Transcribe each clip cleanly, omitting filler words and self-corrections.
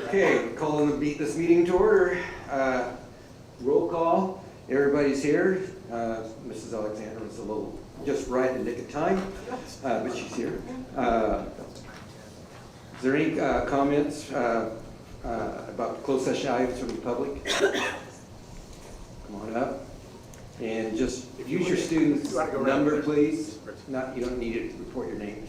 Okay, calling this meeting to order. Roll call. Everybody's here. Mrs. Alexander was a little just right in the nick of time, but she's here. Is there any comments about closed session items from the public? Come on up. And just use your student's number, please. You don't need to report your name.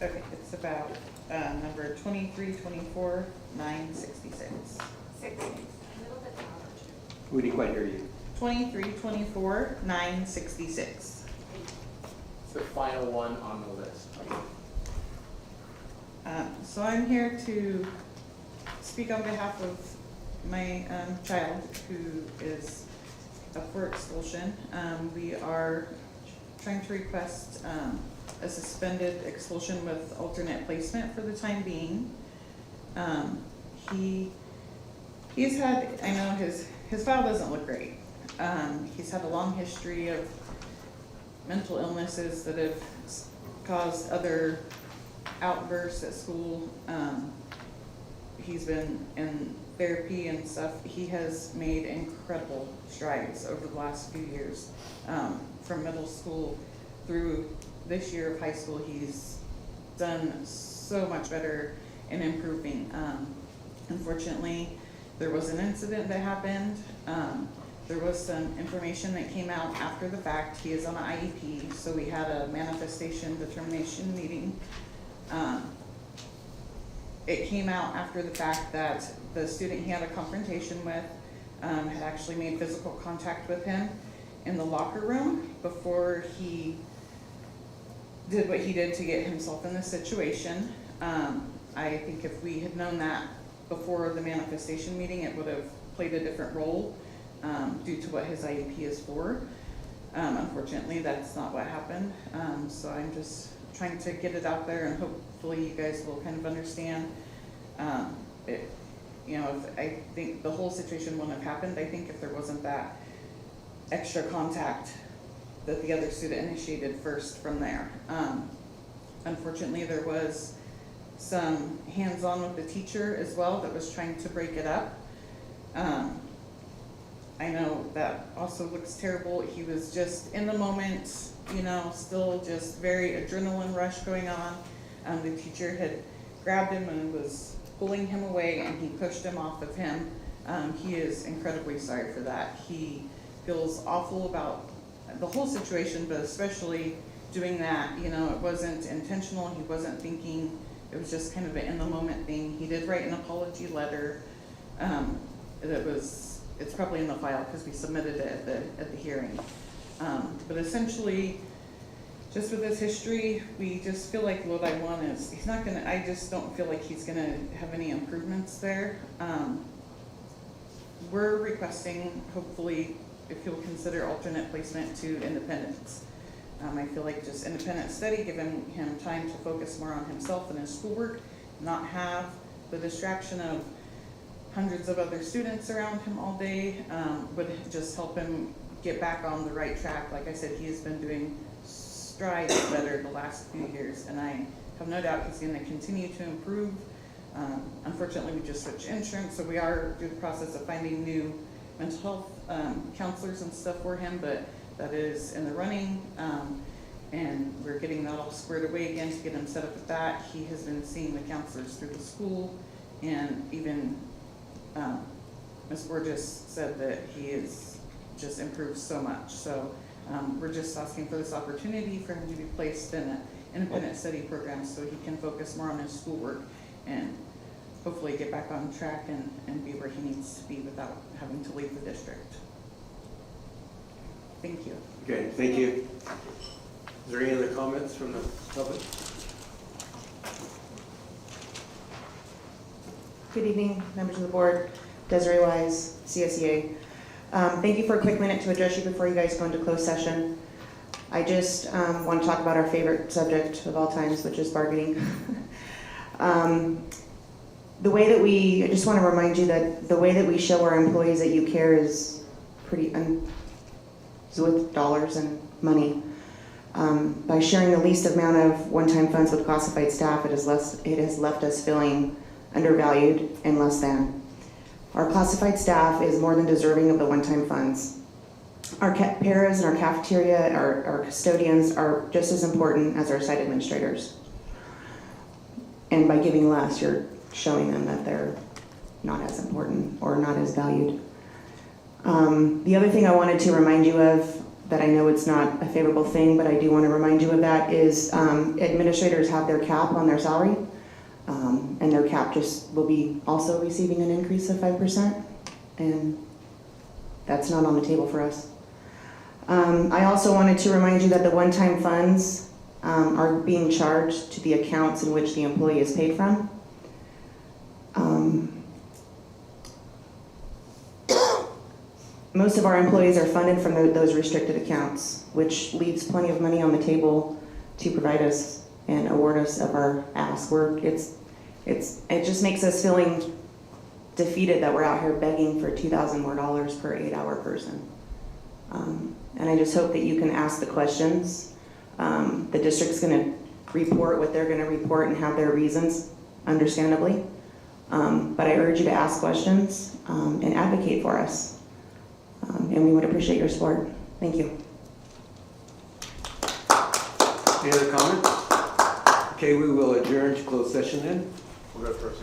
Okay, it's about number 2324 966. We didn't quite hear you. 2324 966. It's the final one on the list. So I'm here to speak on behalf of my child who is up for expulsion. We are trying to request a suspended expulsion with alternate placement for the time being. He's had, I know his file doesn't look great. He's had a long history of mental illnesses that have caused other outbursts at school. He's been in therapy and stuff. He has made incredible strides over the last few years. From middle school through this year of high school, he's done so much better in improving. Unfortunately, there was an incident that happened. There was some information that came out after the fact. He is on an IEP, so we had a manifestation determination meeting. It came out after the fact that the student he had a confrontation with had actually made physical contact with him in the locker room before he did what he did to get himself in this situation. I think if we had known that before the manifestation meeting, it would have played a different role due to what his IEP is for. Unfortunately, that's not what happened. So I'm just trying to get it out there, and hopefully you guys will kind of understand. I think the whole situation wouldn't have happened, I think, if there wasn't that extra contact that the other student initiated first from there. Unfortunately, there was some hands-on with the teacher as well that was trying to break it up. I know that also looks terrible. He was just in the moment, still just very adrenaline rush going on. The teacher had grabbed him and was pulling him away, and he pushed him off of him. He is incredibly sorry for that. He feels awful about the whole situation, but especially doing that. It wasn't intentional. He wasn't thinking. It was just kind of an in-the-moment thing. He did write an apology letter. It's probably in the file because we submitted it at the hearing. But essentially, just with his history, we just feel like Lodi I just don't feel like he's gonna have any improvements there. We're requesting, hopefully, if you'll consider alternate placement to independence. I feel like just independent study, giving him time to focus more on himself and his schoolwork, not have the distraction of hundreds of other students around him all day, would just help him get back on the right track. Like I said, he has been doing strides better the last few years, and I have no doubt he's going to continue to improve. Unfortunately, we just switched insurance, so we are through the process of finding new mental health counselors and stuff for him, but that is in the running, and we're getting that all squared away again to get him set up with that. He has been seeing the counselors through the school, and even Ms. Borges said that he has just improved so much. So we're just asking for this opportunity for him to be placed in an independent study program so he can focus more on his schoolwork and hopefully get back on track and be where he needs to be without having to leave the district. Thank you. Okay, thank you. Is there any other comments from the public? Good evening, members of the board. Desiree Wise, CSEA. Thank you for a quick minute to address you before you guys go into closed session. I just want to talk about our favorite subject of all times, which is bargaining. I just want to remind you that the way that we show our employees that you care is pretty, with dollars and money. By sharing the least amount of one-time funds with classified staff, it has left us feeling undervalued, and less than. Our classified staff is more than deserving of the one-time funds. Our paras and our cafeteria, our custodians are just as important as our site administrators. And by giving less, you're showing them that they're not as important or not as valued. The other thing I wanted to remind you of, that I know it's not a favorable thing, but I do want to remind you of that, is administrators have their cap on their salary, and their cap just will be also receiving an increase of 5%, and that's not on the table for us. I also wanted to remind you that the one-time funds are being charged to the accounts in which the employee is paid from. Most of our employees are funded from those restricted accounts, which leaves plenty of money on the table to provide us and award us of our ask. It just makes us feeling defeated that we're out here begging for $2,000 more per 8-hour person. And I just hope that you can ask the questions. The district's gonna report what they're gonna report and have their reasons, understandably. But I urge you to ask questions and advocate for us. And we would appreciate your support. Thank you. Any other comments? Okay, we will adjourn to closed session then. We'll go first.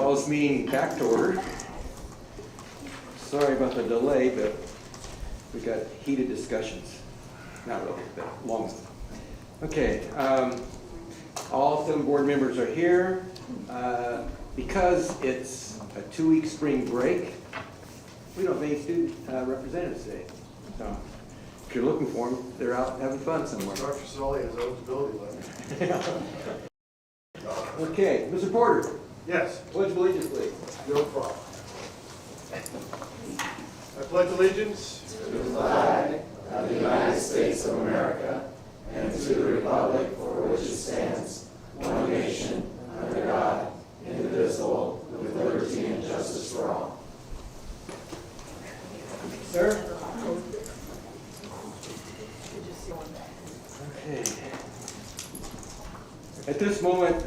call this meeting back to order. Sorry about the delay, but we got heated discussions. Not really, but long. Okay, all 7 board members are here. Because it's a 2-week spring break, we don't have any student representatives today. So if you're looking for them, they're out having fun somewhere. Dr. Sully has eligibility left. Okay, Mr. Porter, Yes, pledge of allegiance, please. no problem. I pledge allegiance to the flag of the United States of America and to the republic for which it stands, one nation, under God, indivisible, with liberty and justice for all. Sir? Okay. At this moment,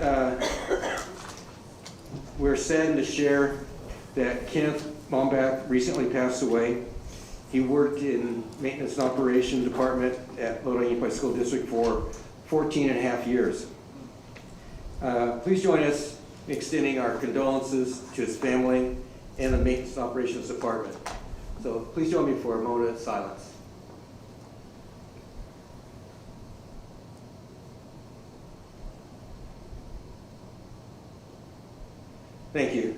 we're saddened to share that Kenneth Momback recently passed away. He worked in maintenance and operations department at Lodi Unified School District for 14 and a half years. Please join us in extending our condolences to his family and the maintenance and operations department. So please join me for a moment of silence. Thank you.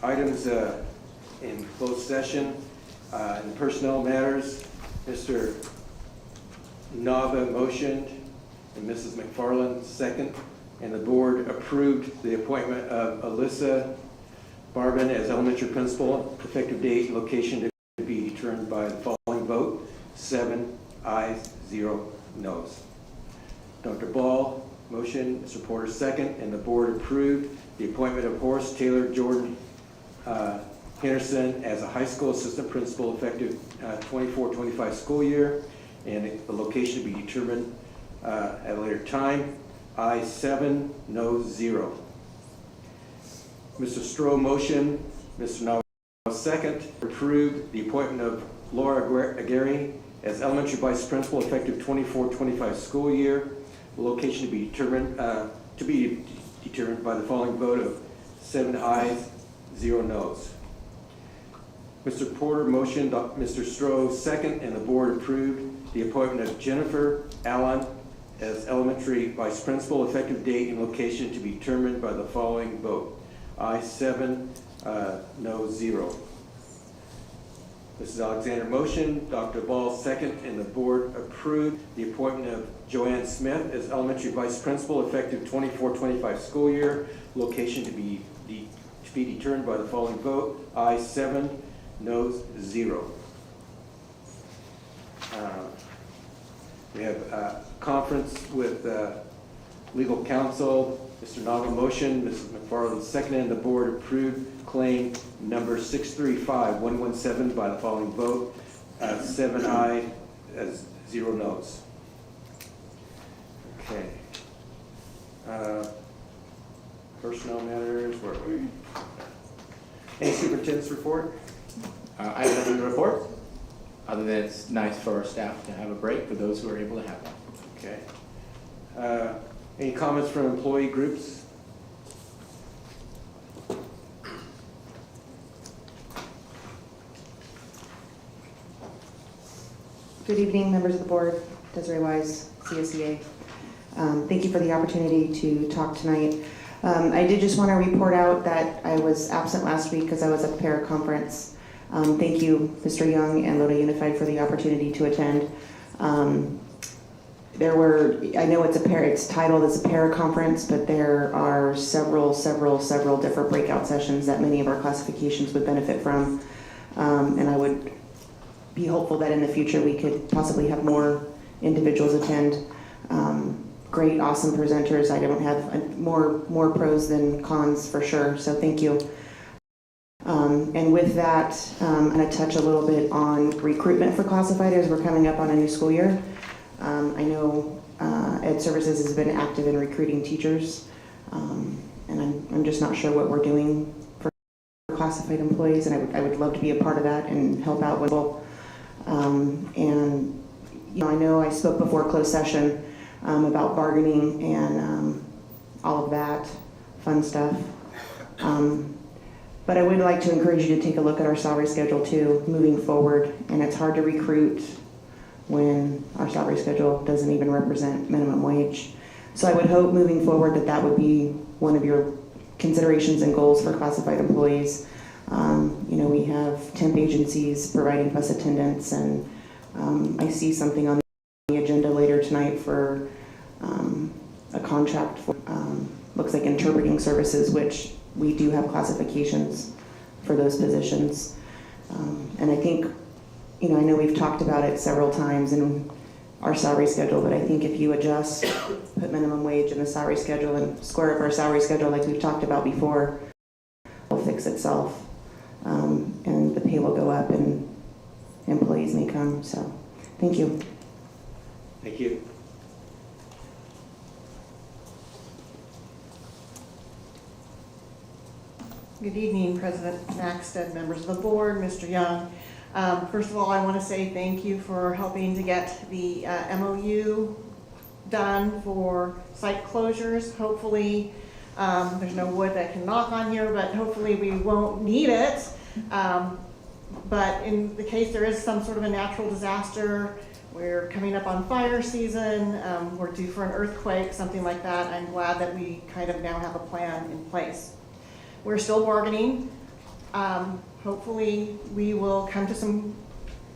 Items in closed session, in personnel matters, Mr. Nava motioned and Mrs. McFarland second, and the board approved the appointment of Alyssa Barbin as elementary principal, effective date and location to be determined by the following vote: 7 ayes, 0 noes. Dr. Ball motion, Mr. Porter second, and the board approved the appointment of Horace Taylor Jordan Henderson as a high school assistant principal effective 24-25 school year, and the location to be determined at a later time. Ayes 7, noes 0. Mr. Stroh motion, Mr. Nava second, approved the appointment of Laura Aguirre as elementary vice principal effective 24-25 school year. The location to be determined by the following vote of 7 ayes, 0 noes. Mr. Porter motioned, Mr. Stroh second, and the board approved the appointment of Jennifer Allen as elementary vice principal, effective date and location to be determined by the following vote: ayes 7, noes 0. Mrs. Alexander motioned, Dr. Ball second, and the board approved the appointment of Joanne Smith as elementary vice principal, effective 24-25 school year, location to be determined by the following vote: ayes 7, noes 0. We have a conference with legal counsel. Mr. Nava motion, Mrs. McFarland seconded, and the board approved claim number 635117 by the following vote: 7 ayes, 0 noes. Okay. Personnel matters, where are we? Any superintendent's report? I have nothing to report, other than it's nice for our staff to have a break for those who are able to have one. Okay. Any comments from employee groups? Good evening, members of the board. Desiree Wise, CSEA. Thank you for the opportunity to talk tonight. I did just want to report out that I was absent last week because I was at the para conference. Thank you, Mr. Young and Lodi Unified, for the opportunity to attend. I know it's titled as a para conference, but there are several different breakout sessions that many of our classifications would benefit from. And I would be hopeful that in the future we could possibly have more individuals attend. Great, awesome presenters. I don't have more pros than cons for sure, so thank you. And with that, I'm going to touch a little bit on recruitment for classified as we're coming up on a new school year. I know Ed Services has been active in recruiting teachers, and I'm just not sure what we're doing for classified employees, and I would love to be a part of that and help out with people. And I know I spoke before closed session about bargaining and all of that fun stuff. But I would like to encourage you to take a look at our salary schedule too, moving forward. And it's hard to recruit when our salary schedule doesn't even represent minimum wage. So I would hope moving forward that that would be one of your considerations and goals for classified employees. You know, we have temp agencies providing plus attendance, and I see something on the agenda later tonight for a contract for, looks like interpreting services, which we do have classifications for those positions. And I think, you know, I know we've talked about it several times in our salary schedule, but I think if you adjust, put minimum wage in the salary schedule and square up our salary schedule like we've talked about before, it'll fix itself. And the pay will go up and employees may come. So thank you. Thank you. Good evening, President Maxted, members of the board, Mr. Young. First of all, I want to say thank you for helping to get the MOU done for site closures. Hopefully, there's no wood that can knock on here, but hopefully we won't need it. But in the case there is some sort of a natural disaster, we're coming up on fire season, we're due for an earthquake, something like that, I'm glad that we kind of now have a plan in place. We're still bargaining. Hopefully we will come to some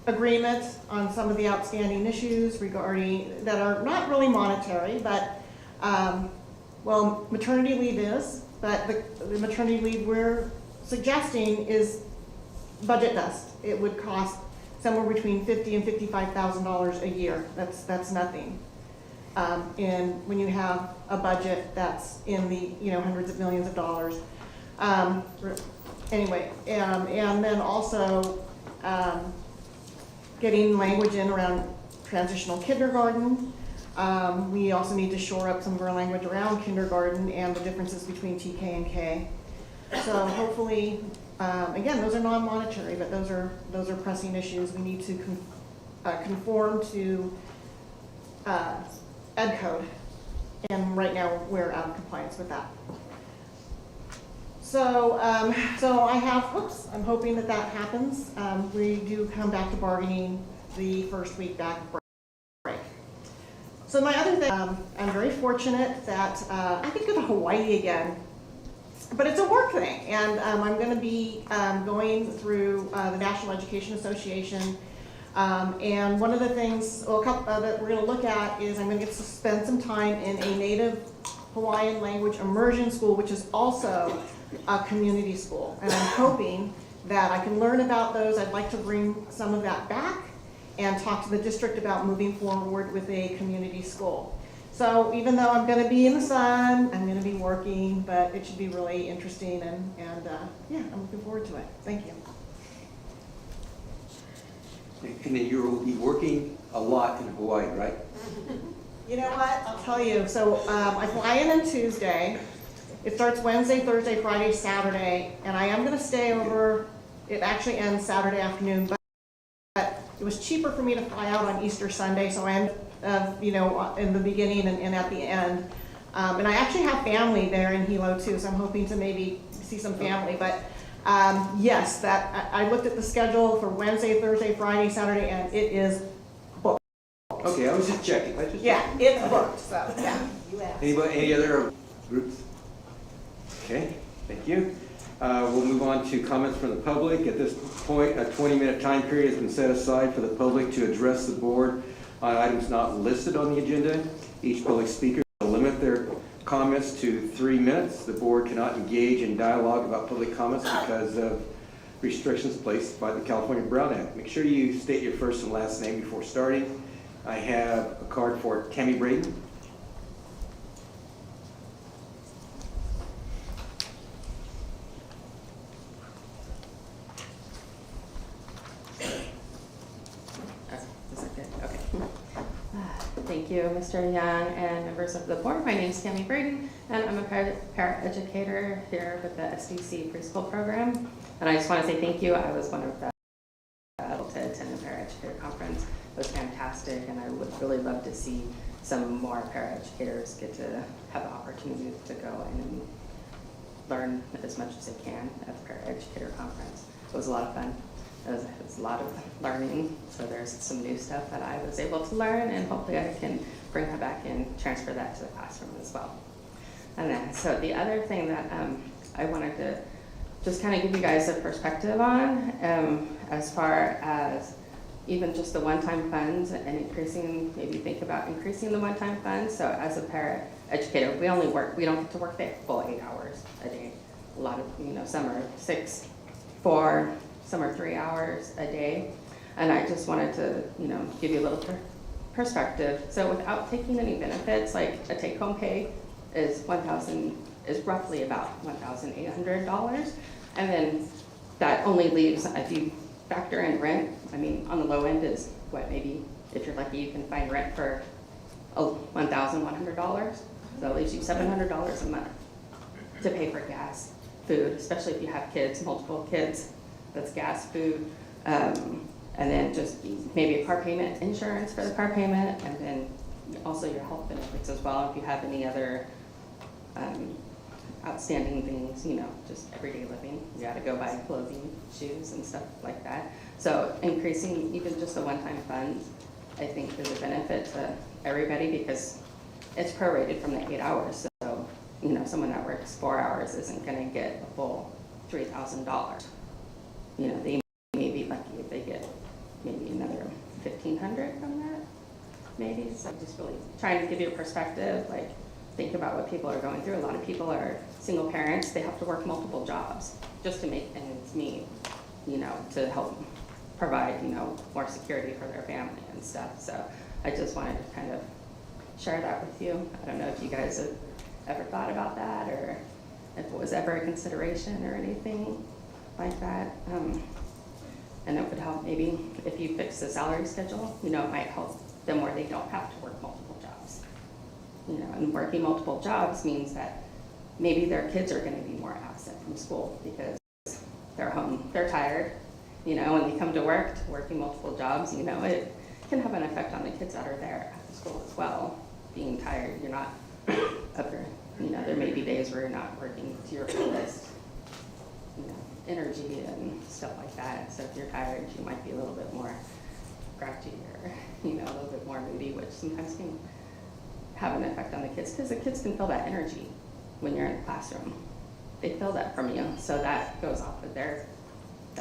agreement on some of the outstanding issues regarding, that are not really monetary, but, well, maternity leave is, but the maternity leave we're suggesting is budget dust. It would cost somewhere between $50,000 and $55,000 a year. That's nothing. And when you have a budget that's in the, you know, hundreds of millions of dollars. Anyway, and then also getting language in around transitional kindergarten. We also need to shore up some of our language around kindergarten and the differences between TK and K. So hopefully, again, those are non-monetary, but those are pressing issues. We need to conform to ed code, and right now we're out of compliance with that. So, so I have, whoops, I'm hoping that that happens. We do come back to bargaining the first week back break. So my other thing, I'm very fortunate that I could go to Hawaii again, but it's a work thing. And I'm gonna be going through the National Education Association. And one of the things, well, a couple, that we're gonna look at is I'm gonna get to spend some time in a native Hawaiian language immersion school, which is also a community school. And I'm hoping that I can learn about those. I'd like to bring some of that back and talk to the district about moving forward with a community school. So even though I'm gonna be in the sun, I'm gonna be working, but it should be really interesting, and yeah, I'm looking forward to it. Thank you. And then you'll be working a lot in Hawaii, right? You know what, I'll tell you. So I fly in on Tuesday. It starts Wednesday, Thursday, Friday, Saturday, and I am gonna stay over. It actually ends Saturday afternoon, but it was cheaper for me to fly out on Easter Sunday, so I ended you know, in the beginning and at the end. And I actually have family there in Hilo too, so I'm hoping to maybe see some family. But yes, that I looked at the schedule for Wednesday, Thursday, Friday, Saturday, and it is booked. Okay, I was just checking. Yeah, it's booked, so yeah. Anybody, any other groups? Okay, thank you. We'll move on to comments from the public. At this point, a 20-minute time period has been set aside for the public to address the board on items not listed on the agenda. Each public speaker will limit their comments to 3 minutes. The board cannot engage in dialogue about public comments because of restrictions placed by the California Brown Act. Make sure you state your first and last name before starting. I have a card for Tammy Braden. Thank you, Mr. Young and members of the board. My name is Tammy Braden, and I'm a paraeducator here with the SDC preschool program. And I just want to say thank you. I was one of the able to attend the paraeducator conference. It was fantastic, and I would really love to see some more paraeducators get to have the opportunity to go in and learn as much as they can at the paraeducator conference. It was a lot of fun. It was a lot of learning, so there's some new stuff that I was able to learn, and hopefully I can bring that back and transfer that to the classroom as well. And then, so the other thing that I wanted to just kind of give you guys a perspective on, as far as even just the one-time funds and increasing, maybe think about increasing the one-time funds. So as a paraeducator, we don't get to work the full 8 hours a day. A lot of, some are 6, 4, some are 3 hours a day. And I just wanted to, give you a little perspective. So without taking any benefits, like a take-home pay is roughly about $1,800. And then that only leaves, if you factor in rent, on the low end is what, maybe if you're lucky you can find rent for $1,100. So that leaves you $700 a month to pay for gas, food, especially if you have kids, multiple kids, that's gas, food, and then just maybe a car payment, insurance for the car payment, and then also your health benefits as well if you have any other outstanding things, just everyday living. You gotta go buy clothing, shoes, and stuff like that. So increasing even just the one-time funds, I think is a benefit to everybody because it's prorated from the 8 hours. So, someone that works 4 hours isn't gonna get a full $3,000. They may be lucky if they get maybe another $1,500 from that, maybe. So just really trying to give you a perspective, like, think about what people are going through. A lot of people are single parents. They have to work multiple jobs just to make ends meet, to help provide, more security for their family and stuff. So I just wanted to kind of share that with you. I don't know if you guys have ever thought about that or if it was ever a consideration or anything like that. And it would help maybe if you fix the salary schedule, it might help them where they don't have to work multiple jobs. And working multiple jobs means that maybe their kids are going to be more absent from school because they're home, they're tired, when they come to work, working multiple jobs, it can have an effect on the kids that are there at school as well. Being tired, you're not up there, there may be days where you're not working to your fullest, energy and stuff like that. So if you're tired, you might be a little bit more grouchy or, a little bit more moody, which sometimes can have an effect on the kids because the kids can feel that energy when you're in the classroom. They feel that from you, so that goes off with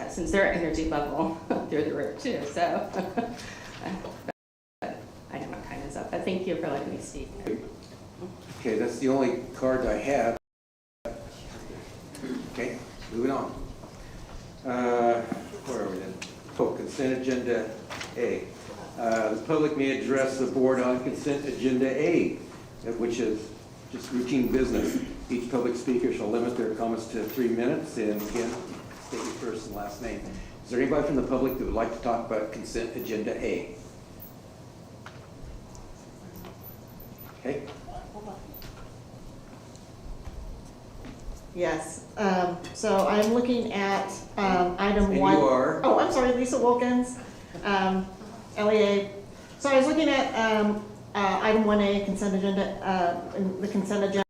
since their energy level through the roof too. So but I know my time is up, but thank you for letting me speak. Okay, that's the only card I have. Okay, moving on. Where are we then? Oh, consent agenda A. The public may address the board on consent agenda A, which is just routine business. Each public speaker shall limit their comments to 3 minutes, and again, state your first and last name. Is there anybody from the public that would like to talk about consent agenda A? Okay. Yes, so I'm looking at item And 1. you are? Oh, I'm sorry, Lisa Wilkins, LEA. So I was looking at item 1A, consent agenda, the consent agenda,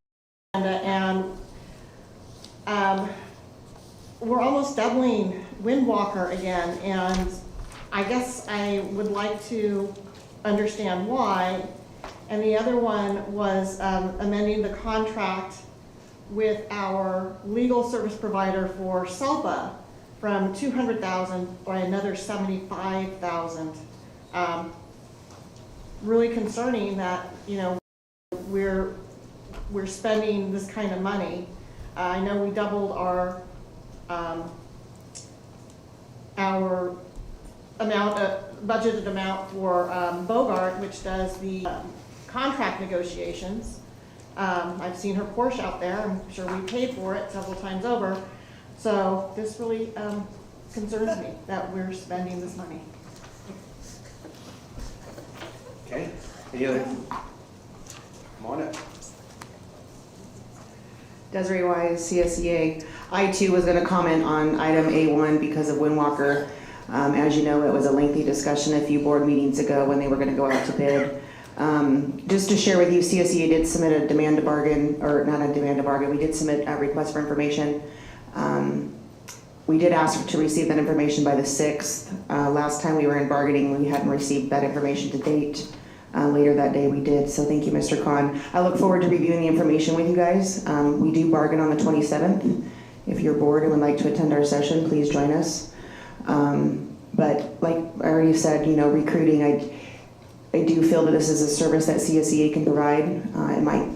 and we're almost doubling Windwalker again, and I guess I would like to understand why. And the other one was amending the contract with our legal service provider for SELPA from $200,000 by another $75,000. Really concerning that, we're spending this kind of money. I know we doubled our amount of budgeted amount for Bogart, which does the contract negotiations. I've seen her Porsche out there. I'm sure we paid for it several times over. So this really concerns me that we're spending this money. Okay. Any other? Come on up. Desiree Wise, CSEA. I too was going to comment on item A1 because of Windwalker. As you know, it was a lengthy discussion a few board meetings ago when they were going to go out to bid. Just to share with you, CSEA did submit a demand to bargain, or not a demand to bargain, we did submit a request for information. We did ask to receive that information by the 6th. Last time we were in bargaining, we hadn't received that information to date. Later that day we did, so thank you, Mr. Khan. I look forward to reviewing the information with you guys. We do bargain on the 27th. If you're bored and would like to attend our session, please join us. But like I already said, recruiting, I do feel that this is a service that CSEA can provide. It might,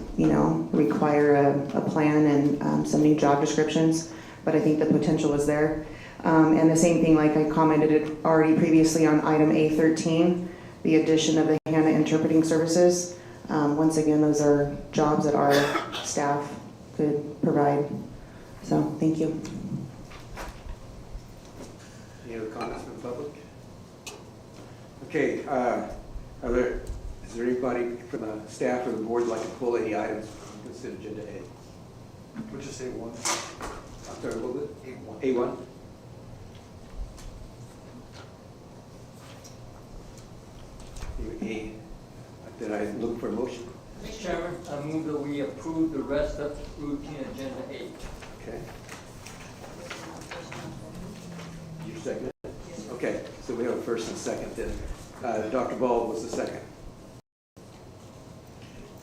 require a plan and some new job descriptions, but I think the potential is there. And the same thing, like I commented already previously on item A13, the addition of the HANA interpreting services. Once again, those are jobs that our staff could provide. So, thank you. Any other comments from the public? Okay, is there anybody from the staff or the board who'd like to pull any items from consent agenda A? Would you say one? I'm sorry, what was it? A1. A1? A, did I look for a motion? Mr. Chairman, I move that we approve the rest of routine agenda 8. Okay. You second it? Okay, so we have a first and second then. Dr. Ball was the second.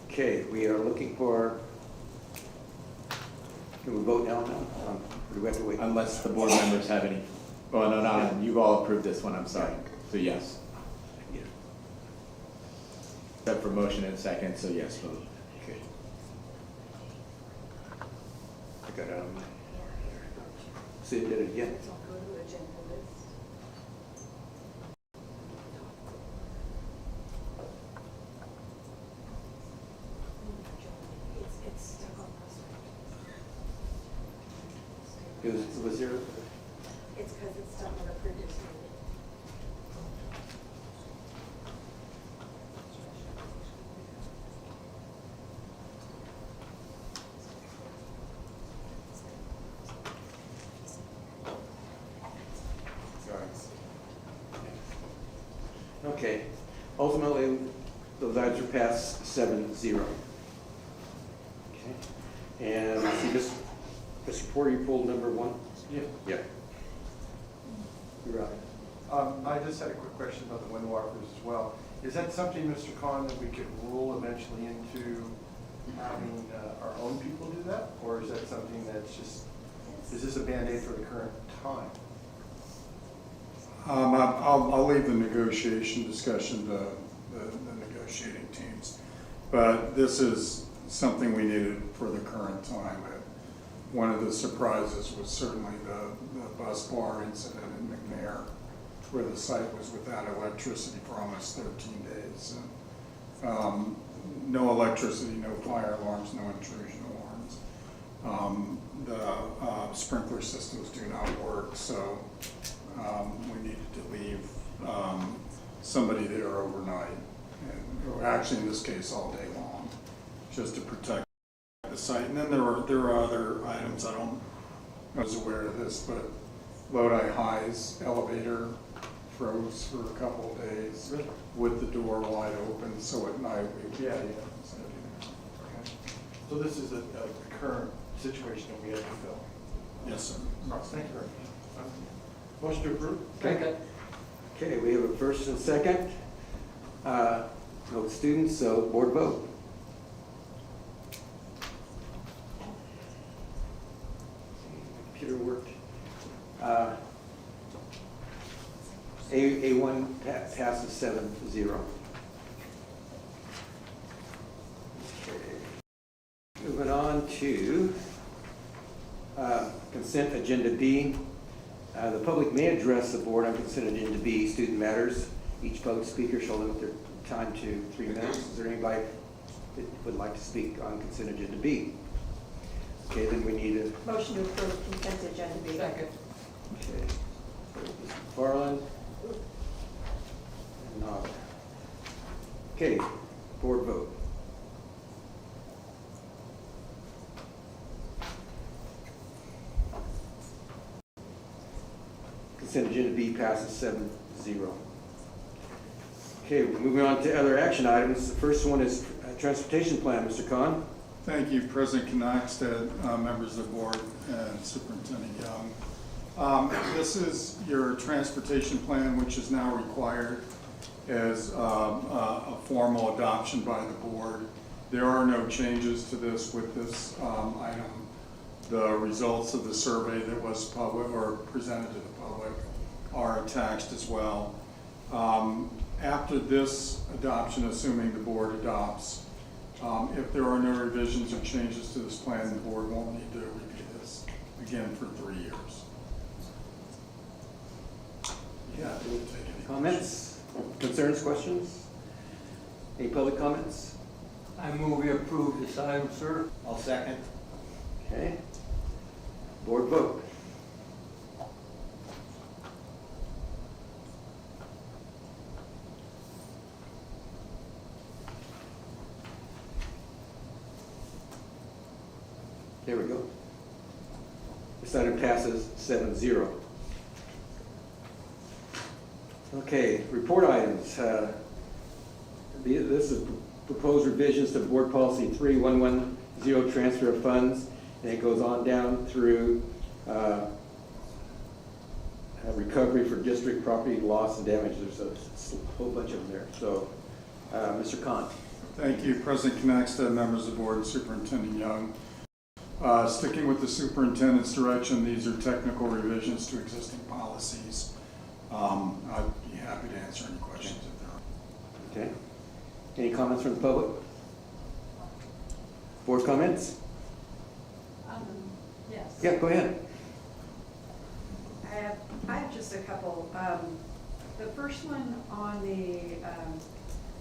Okay, we are looking for, can we vote now? Or do we have to wait? Unless the board members have any, well, no, you've all approved this one, I'm sorry. So yes. Yeah. Except for motion and second, so yes, vote. Okay. I got it on my, see, did it again. Was there? It's because it's stuck on the printer's meeting. Okay. Ultimately, those items are passed 7-0. Okay. And I see this, Mr. Porter, you pulled number 1? Yeah. Yeah. You're right. I just had a quick question about the windwalkers as well. Is that something, Mr. Khan, that we could rule eventually into having our own people do that? Or is that something that's just, is this a Band-Aid for the current time? I'll leave the negotiation discussion to the negotiating teams. But this is something we needed for the current time. One of the surprises was certainly the bus bar incident in McNair, where the site was without electricity for almost 13 days. And, no electricity, no fire alarms, no intrusion alarms. The sprinkler systems do not work, so we needed to leave somebody there overnight, and actually in this case all day long, just to protect the site. And then there are other items. I was aware of this, but Lodi High's elevator froze for a couple of days with the door wide open, so at night we would be able to do Okay. So this is a current situation that we have to fill? Yes, sir. Thank you very much. Motion to approve? Second. Okay, we have a first and second. No students, so board vote. Computer worked. A1 passes 7-0. Okay. Moving on to consent agenda B. The public may address the board on consent agenda B, student matters. Each public speaker shall limit their time to 3 minutes. Is there anybody that would like to speak on consent agenda B? Okay, then we need a Motion to approve consent agenda B. Second. okay. Mr. McFarland and Nod. Okay, board vote. Consent agenda B passes 7-0. Okay, moving on to other action items. The first one is transportation plan, Mr. Khan. Thank you, President Knackstead, members of the board, and Superintendent Young. This is your transportation plan, which is now required as a formal adoption by the board. There are no changes to this with this item. The results of the survey that was public or presented to the public are attached as well. After this adoption, assuming the board adopts, if there are no revisions or changes to this plan, the board won't need to review this again for 3 years. Yeah, we'll take any Comments, concerns, questions? Any public comments? I move we approve this item, sir. I'll second. Okay. Board vote. There we go. This item passes 7-0. Okay, report items. This is proposed revisions to Board Policy 3110, transfer of funds, and it goes on down through recovery for district property loss and damage. There's a whole bunch of them there. So, Mr. Khan. Thank you, President Knackstead, members of the board, and Superintendent Young. Sticking with the superintendent's direction, these are technical revisions to existing policies. I'd be happy to answer any questions if there are. Okay. Any comments from the public? Board comments? Yes. Yeah, go ahead. I have just a couple. The first one on the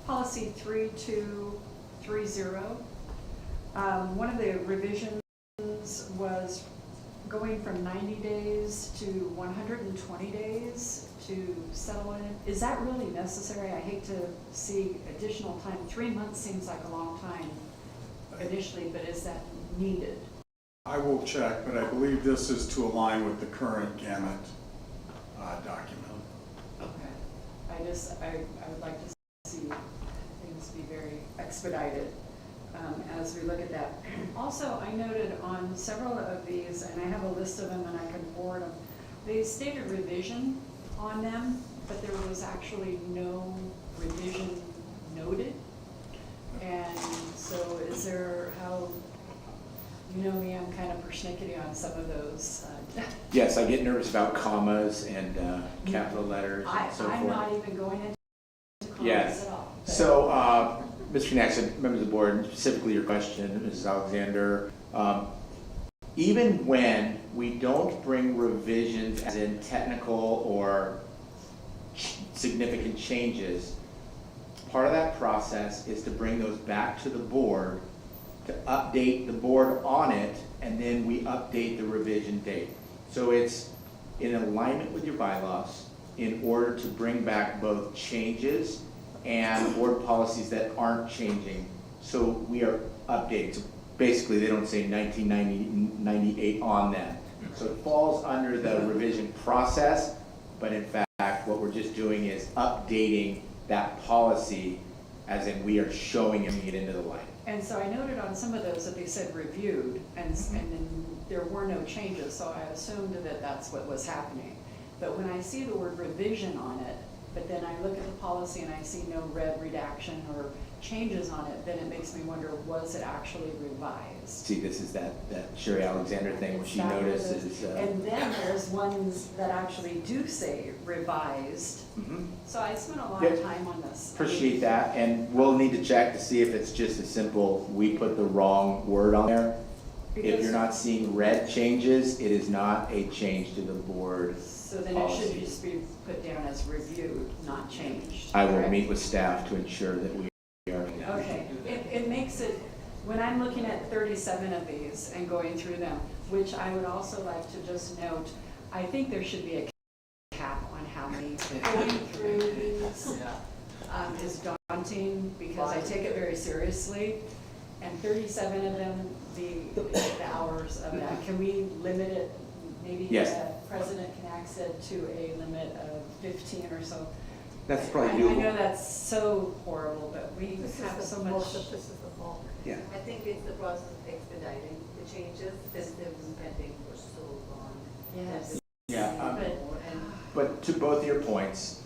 policy 3230. One of the revisions was going from 90 days to 120 days to settle in. Is that really necessary? I hate to see additional time. 3 months seems like a long time initially, but is that needed? I will check, but I believe this is to align with the current gamut document. Okay. I would like to see things be very expedited as we look at that. Also, I noted on several of these, and I have a list of them and I can forward them, they stated revision on them, but there was actually no revision noted. And so is there, how, you know me, I'm kind of persnickety on some of those. Yes, I get nervous about commas and capital letters and so forth. I'm not even going into comments Yes. at all. So, Mr. Knackstead, members of the board, specifically your question, Mrs. Alexander, even when we don't bring revisions as in technical or significant changes, part of that process is to bring those back to the board, to update the board on it, and then we update the revision date. So it's in alignment with your bylaws in order to bring back both changes and board policies that aren't changing. So we are updating. So basically, they don't say 1998 on them. So it falls under the revision process, but in fact, what we're just doing is updating that policy, as in we are showing it into the light. And so I noted on some of those that they said reviewed, and then there were no changes, so I assumed that that's what was happening. But when I see the word revision on it, but then I look at the policy and I see no red redaction or changes on it, then it makes me wonder, was it actually revised? See, this is that Sherry Alexander thing where she Is that what it notices. is? And then there's ones that actually do say revised. So I spent a lot of time on this. Appreciate that, and we'll need to check to see if it's just as simple, we put the wrong word on there. If you're not seeing red changes, it is not a change to the board So then it should policy. just be put down as reviewed, not changed. I will correct? meet with staff to ensure that we are. Okay, it makes it, when I'm looking at 37 of these and going through them, which I would also like to just note, I think there should be a cap on how many going through these is daunting, because I take it very seriously. And 37 of them, the hours of that, can we limit it, maybe Yes. President Knack said to a limit of 15 or so? That's probably I know doable. that's so horrible, but we have so much. Most of this is the fault. Yeah. I think it's the process of expediting the changes since they've been pending for so long. Yes. Yeah, And but to both your points,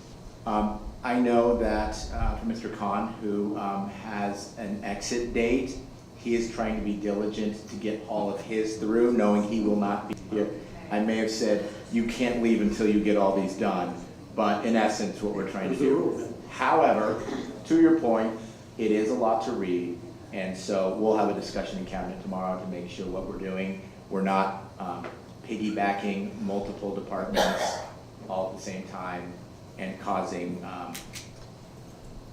I know that for Mr. Khan, who has an exit date, he is trying to be diligent to get all of his through, knowing he will not be here. I may have said, you can't leave until you get all these done, but in essence, what we're trying to do. However, to your point, it is a lot to read, and so we'll have a discussion in cabinet tomorrow to make sure what we're doing, we're not piggybacking multiple departments all at the same time and causing a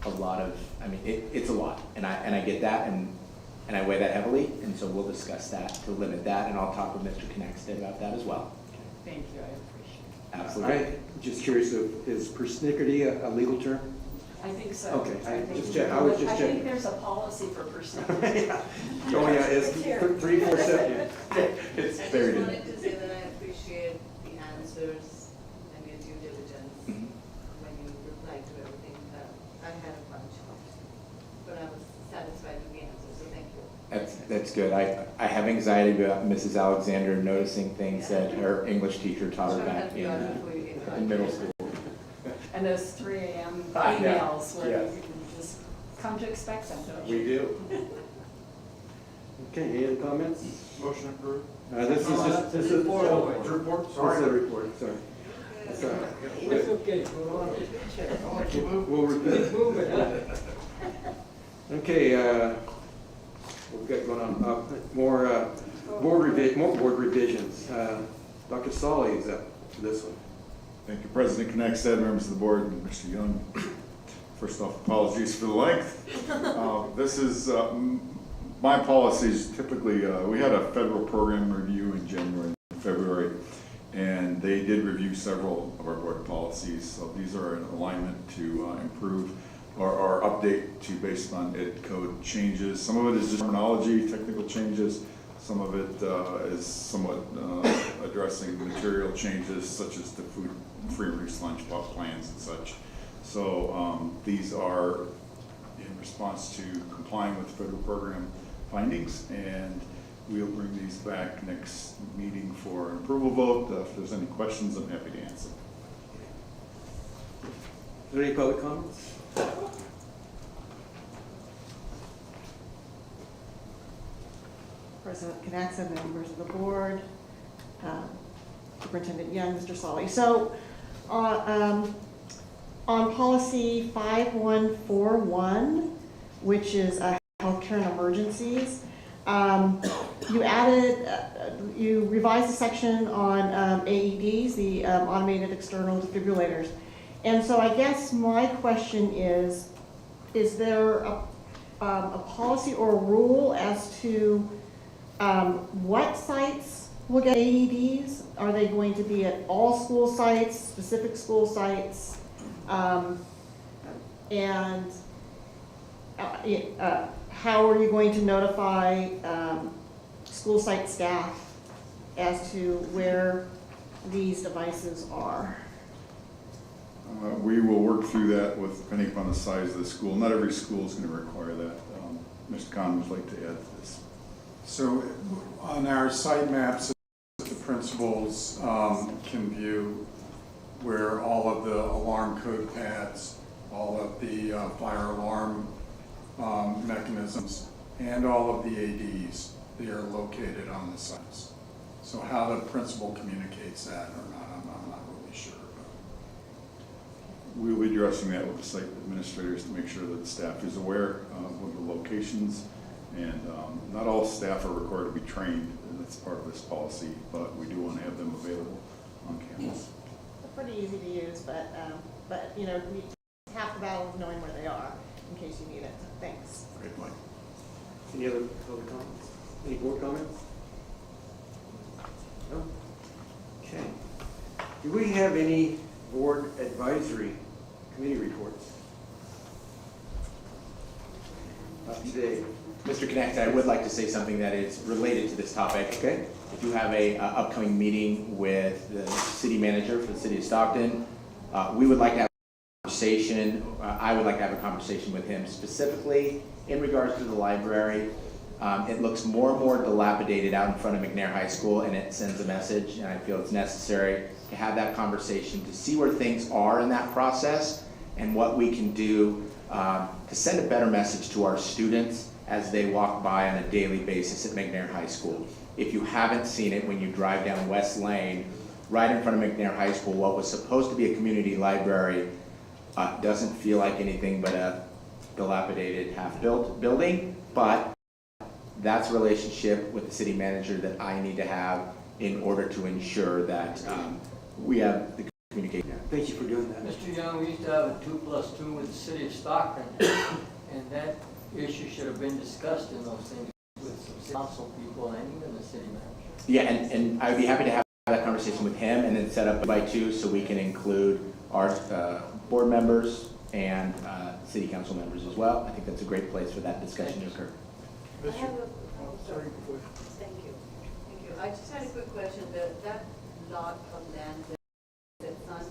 lot of, I mean, it's a lot, and I get that, and I weigh that heavily, and so we'll discuss that to limit that, and I'll talk with Mr. Connexted about that as well. Thank you, I appreciate it. Absolutely. I'm just curious, is persnickety a legal term? I think so. Okay, I think- just check- I was just I checking. think there's a policy for persnickety. Yeah. Oh, yeah, it's 347. It's I buried just in. wanted to say that I appreciate the answers and your due diligence Mhm. when you replied to everything. I had a bunch, but I was satisfied with the answers, so thank you. That's good. I have anxiety about Mrs. Alexander noticing things that her English teacher taught her Sure, back that'd be all before you get in middle school. And those 3 a.m. Ah, yeah. emails where Yeah. you can just come to expect them. We do. Okay, any other comments? Motion approved. This is just, this is. Report. oh, Report, This is a sorry. report, sorry. That's all right. It's okay, go on. We'll repeat. Keep moving, huh? Okay, what we got going on? More board revisions. Dr. Solly is up for this one. Thank you, President Connexted, members of the board, and Mr. Young. First off, apologies for the length. This is, my policies typically, we had a federal program review in January and February, and they did review several of our board policies. So these are in alignment to improve or update to based on ed code changes. Some of it is just terminology, technical changes. Some of it is somewhat addressing material changes such as the food free and reduced lunch plans and such. So these are in response to complying with federal program findings, and we'll bring these back next meeting for an approval vote. If there's any questions, I'm happy to answer. Is there any public comments? President Connexted, members of the board, Superintendent Young, Mr. Solly. So on policy 5141, which is healthcare and emergencies, you revised the section on AEDs, the automated external defibrillators. And so I guess my question is there a policy or a rule as to what sites will get AEDs? Are they going to be at all school sites, specific school sites? And how are you going to notify school site staff as to where these devices are? We will work through that with, depending upon the size of the school. Not every school is going to require that. Mr. Khan would like to add to this. So on our site maps, the principals can view where all of the alarm code pads, all of the fire alarm mechanisms, and all of the ADs, they are located on the sites. So how the principal communicates that or not, I'm not really sure. We'll be addressing that with the site administrators to make sure that the staff is aware of the locations. And not all staff are required to be trained, and that's part of this policy, but we do want to have them available on campus. They're pretty easy to use, but you know, half the battle is knowing where they are in case you need it. Thanks. Great point. Any other public comments? Any board comments? No? Okay. Do we have any board advisory committee reports? Not today. Mr. Connect, I would like to say something that is related to this topic. Okay. I do have a upcoming meeting with the city manager for the city of Stockton. We would like to have conversation. I would like to have a conversation with him specifically in regards to the library. It looks more and more dilapidated out in front of McNair High School, and it sends a message, and I feel it's necessary to have that conversation to see where things are in that process and what we can do to send a better message to our students as they walk by on a daily basis at McNair High School. If you haven't seen it, when you drive down West Lane, right in front of McNair High School, what was supposed to be a community library doesn't feel like anything but a dilapidated, half-built building, but that's a relationship with the city manager that I need to have in order to ensure that we have the communication. Thank you for doing that. Mr. Young, we used to have a 2+2 with the city of Stockton, and that issue should have been discussed in those things with some council people and even the city manager. Yeah, and I'd be happy to have that conversation with him and then set up a by two so we can include our board members and city council members as well. I think that's a great place for that discussion to occur. I have a, sorry, thank you, thank you. I just had a quick question. That lot of land that's on,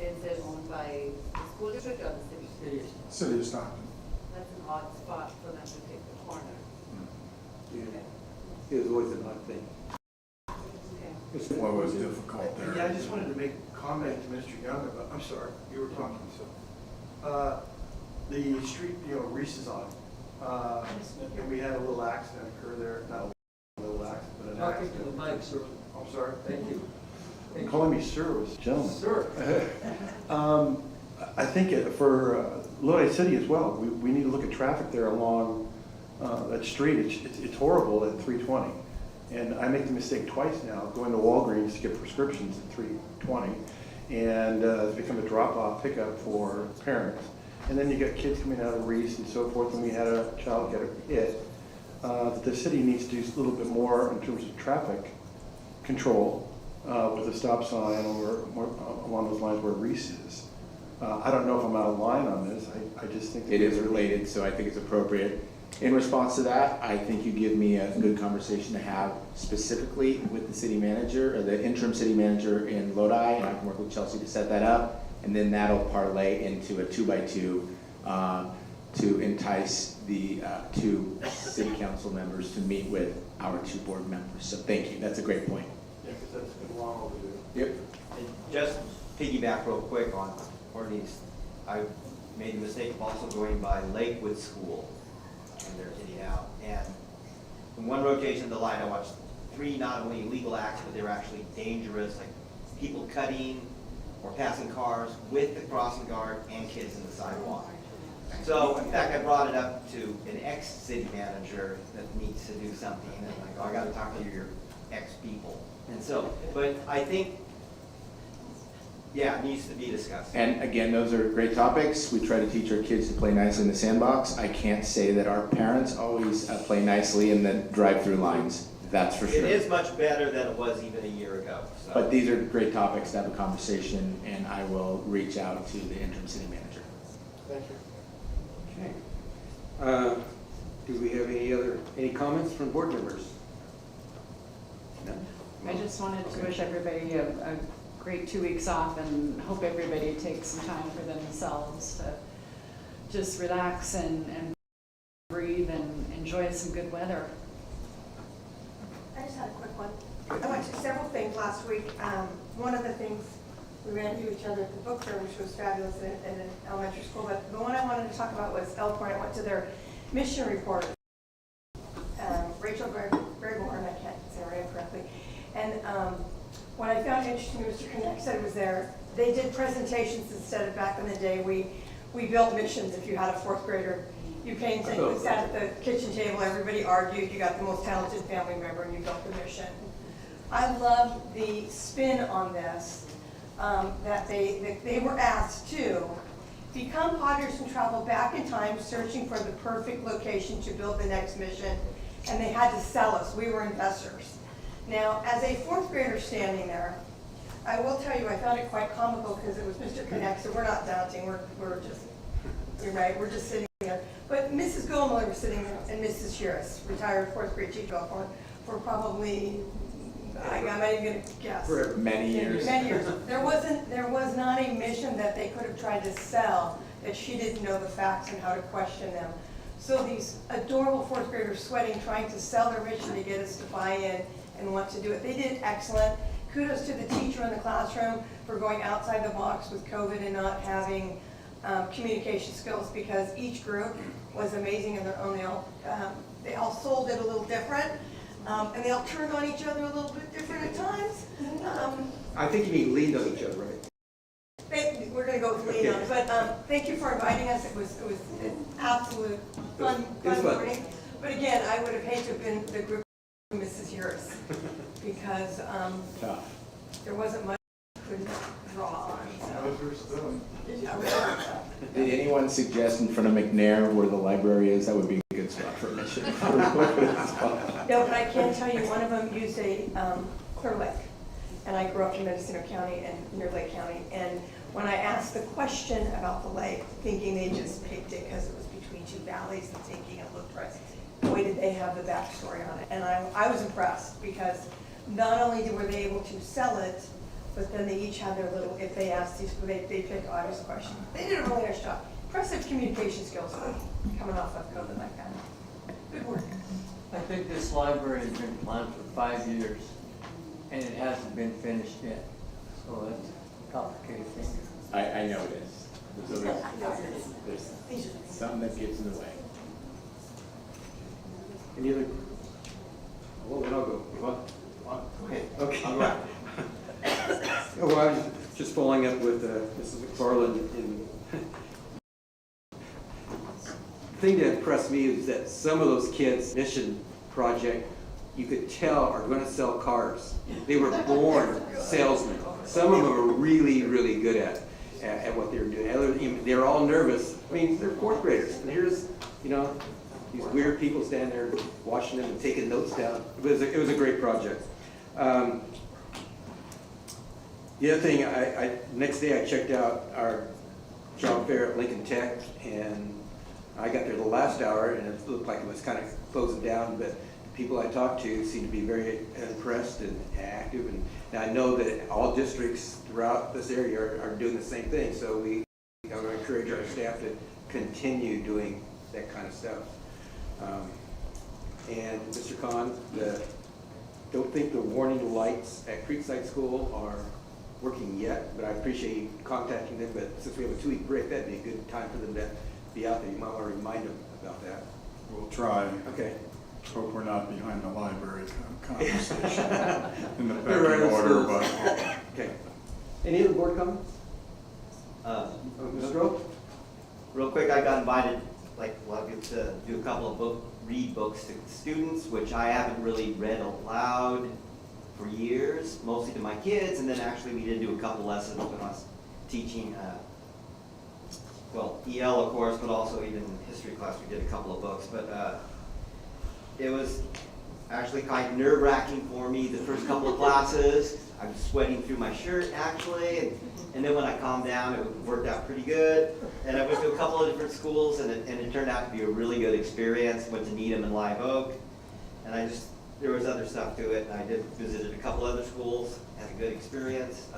is it owned by the school district or the city? City of Stockton. That's an odd spot for them to take the corner. Yeah. It was always an odd thing. Okay. What was difficult there? Yeah, I just wanted to make a comment to Mr. Young about, I'm sorry, you were talking, so. The street, Reese is on. And we had a little accident occur there, not a little accident, but an Talking to the accident. mic, sir. I'm sorry. Thank you. Calling me sir was gentleman. Sir. I think for Lodi City as well, we need to look at traffic there along that street. It's horrible at 320. And I make the mistake twice now, going to Walgreens to get prescriptions at 320. And it's become a drop-off pickup for parents. And then you got kids coming out of Reese and so forth, and we had a child get hit. The city needs to do a little bit more in terms of traffic control with a stop sign along those lines where Reese is. I don't know if I'm out of line on this. I just think that It is related, so I think it's appropriate. In response to that, I think you give me a good conversation to have specifically with the city manager or the interim city manager in Lodi, and I can work with Chelsea to set that up. And then that'll parlay into a 2x2 to entice the 2 city council members to meet with our 2 board members. So thank you, that's a great point. Yeah, because that's been long overdue. Yep. And just piggyback real quick on Courtney's, I made the mistake of also going by Lakewood School when they're hitting out. And in one rotation of the light, I watched 3 not only illegal acts, but they were actually dangerous, like people cutting or passing cars with the crossing guard and kids in the sidewalk. So, in fact, I brought it up to an ex-city manager that needs to do something, and I go, I gotta talk to your ex-people. And so, but I think, yeah, it needs to be discussed. And again, those are great topics. We try to teach our kids to play nice in the sandbox. I can't say that our parents always play nicely in the drive-through lines. That's for sure. It is much better than it was even a year ago. So. But these are great topics to have a conversation, and I will reach out to the interim city manager. Thank you. Okay. Do we have any comments from board members? No? I just wanted to wish everybody a great 2 weeks off and hope everybody takes some time for themselves to just relax and breathe and enjoy some good weather. I just had a quick one. I went to several things last week. One of the things, we ran into each other at the book fair, which was fabulous in an elementary school, but the one I wanted to talk about was Elkhorn. I went to their mission report. Rachel Gregorn, I can't say her name correctly. And what I found interesting, Mr. Connect said was there, they did presentations instead of back in the day, we built missions. If you had a 4th grader, you came to, you sat at the kitchen table, everybody argued, you got the most talented family member, and you built the mission. I love the spin on this, that they were asked to become potters and travel back in time, searching for the perfect location to build the next mission, and they had to sell us. We were investors. Now, as a 4th grader standing there, I will tell you, I found it quite comical because it was Mr. Connect, so we're not daunting, we're just, you're right, we're just sitting there. But Mrs. Gilmore was sitting there, and Mrs. Shiras, retired 4th grade teacher for probably I'm not even gonna guess. Forever. Many years. Many years. There was not a mission that they could have tried to sell that she didn't know the facts and how to question them. So these adorable fourth graders sweating, trying to sell their mission to get us to buy in and want to do it. They did excellent. Kudos to the teacher in the classroom for going outside the box with COVID and not having communication skills, because each group was amazing in their own. They all sold it a little different, and they all turned on each other a little bit different at times. I think you mean leaned on each other, right? We're going to go with lean on it, but thank you for inviting us. It was an absolute fun morning. But again, I would have hated to have been the group of Mrs. Harris, because there wasn't much I couldn't draw on. So. Did anyone suggest in front of McNair where the library is? That would be a good spot for a mission. No, but I can tell you, one of them used a Clear Lake, and I grew up in Mendocino County and near Lake County, and when I asked the question about the lake, thinking they just picked it because it was between two valleys and thinking it looked right, boy, did they have the backstory on it. And I was impressed, because not only were they able to sell it, but then they each had their little, if they asked these, they picked Audrey's question. They did a really nice job. Impressive communication skills coming off of COVID like that. Good work. I think this library has been planned for 5 years, and it hasn't been finished yet. So that's a complicated thing. I know it is. There's something that gets in the way. Any other? Well, then I'll go. Okay. Okay. All right. Well, I was just following up with Mrs. McFarland. The thing that impressed me is that some of those kids' mission project, you could tell, are going to sell cars. They were born salesmen. Some of them are really, really good at what they're doing. They're all nervous. I mean, they're fourth graders, and here's, these weird people standing there watching them and taking notes down. It was a great project. The other thing, next day I checked out our job fair at Lincoln Tech, and I got there the last hour, and it looked like it was kind of closing down, but the people I talked to seemed to be very impressed and active, and I know that all districts throughout this area are doing the same thing, so we encourage our staff to continue doing that kind of stuff. And Mr. Khan, don't think the warning lights at Creekside School are working yet, but I appreciate you contacting them. But since we have a 2-week break, that'd be a good time for them to be out there. You might want to remind them about that. We'll try. Okay. Hope we're not behind the library conversation in the They're right pecking on order, schools. but. Okay. Any other board comments? Mr. Rowe? Real quick, I got invited, like a lot of people, to do a couple of read books to students, which I haven't really read aloud for years, mostly to my kids, and then actually we did do a couple lessons when I was teaching, EL of course, but also even in history class we did a couple of books. But it was actually kind of nerve-wracking for me the first couple of classes. I was sweating through my shirt actually, and then when I calmed down, it worked out pretty good. And I went to a couple of different schools, and it turned out to be a really good experience. Went to Needham and Live Oak, and there was other stuff to it. And I visited a couple other schools, had a good experience.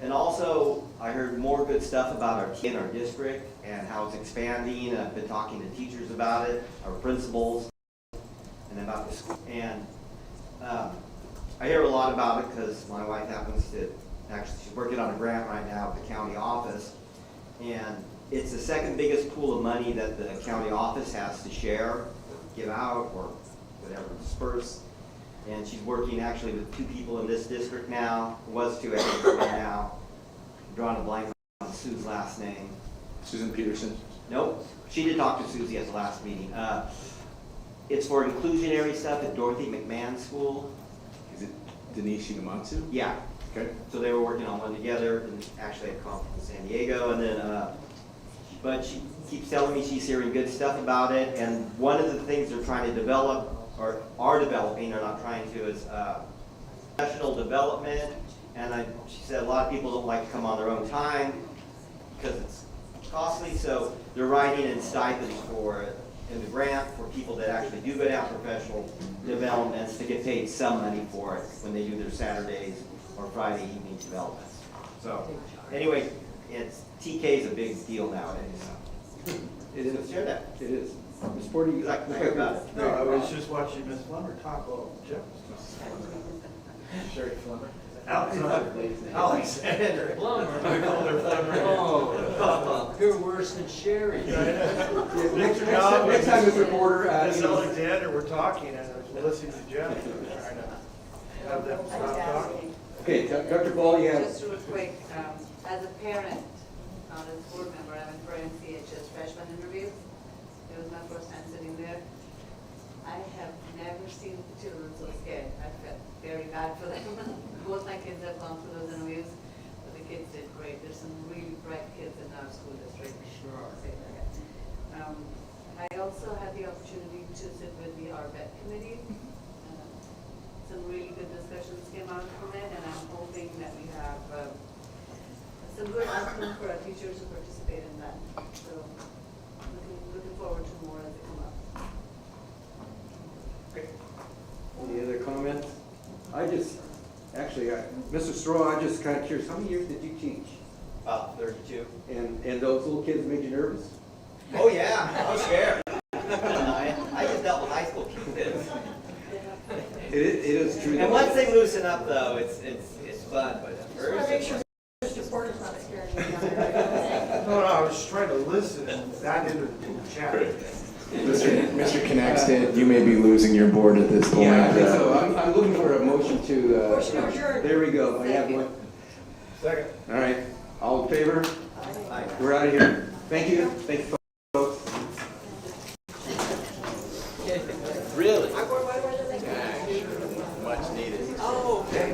And also, I heard more good stuff about our district and how it's expanding. I've been talking to teachers about it, our principals, and about the school. And I hear a lot about it because my wife happens to, actually she's working on a grant right now at the county office. And it's the second biggest pool of money that the county office has to share, or give out, or whatever, disperse. And she's working actually with 2 people in this district now. It was 2, I think, right now. I'm drawing a blank on Sue's last name. Susan Peterson? Nope. She did talk to Susie at the last meeting. It's for inclusionary stuff at Dorothy McMahon School. Is it Denise Shigematsu? Yeah. Okay. So they were working on one together, and actually at a conference in San Diego. And then, but she keeps telling me she's hearing good stuff about it. And one of the things they're trying to develop, or are developing, or not trying to, is professional development. And she said a lot of people don't like to come on their own time because it's costly, so they're writing in stipends for in the grant for people that actually do go down professional developments to get paid some money for it when they do their Saturdays or Friday evening developments. So, anyway, TK is a big deal nowadays. It is. Share that. It is. Ms. Porter, you Like to hear about it? No, I was just watching Ms. Plummer talk while Jeff was Sherry Flemmer. Alexander. Plumber. I called her Plummer. Oh, you're worse than Sherry. Next time, Mr. Porter, Ms. Alexander, we're talking, and I was listening to Jeff, trying to have them stop talking. Okay, Dr. Ball, you have. Just real quick, as a parent, not as a board member, I went for NCHS freshman interviews. It was my first time sitting there. I have never seen children so scared. I felt very bad for them. Both my kids have gone through those interviews, but the kids did great. There's some really bright kids in our school district. Sure. I'll say that. I also had the opportunity to sit with the RBET committee. Some really good discussions came out from it, and I'm hoping that we have some good outcomes for our teachers who participate in that. So looking forward to more as they come up. Any other comments? Mr. Straw, I'm just kind of curious, how many years did you teach? 32. And those little kids made you nervous? Oh, yeah, I was scared. I just dealt with high school kids. It is true. And once they loosen up, though, it's fun, but Just make sure Mr. Porter's not scared. No, I was just trying to listen and that into the chat. Mr. Knaxton, you may be losing your board at this point. Yeah, I think so. I'm looking for a motion to. Motion to adjourn. There we go. I have one. Second. All right. All in favor? Aye. We're out of here. Thank you. Thank you, folks. Really? I'm going right away. Much needed. Oh, okay.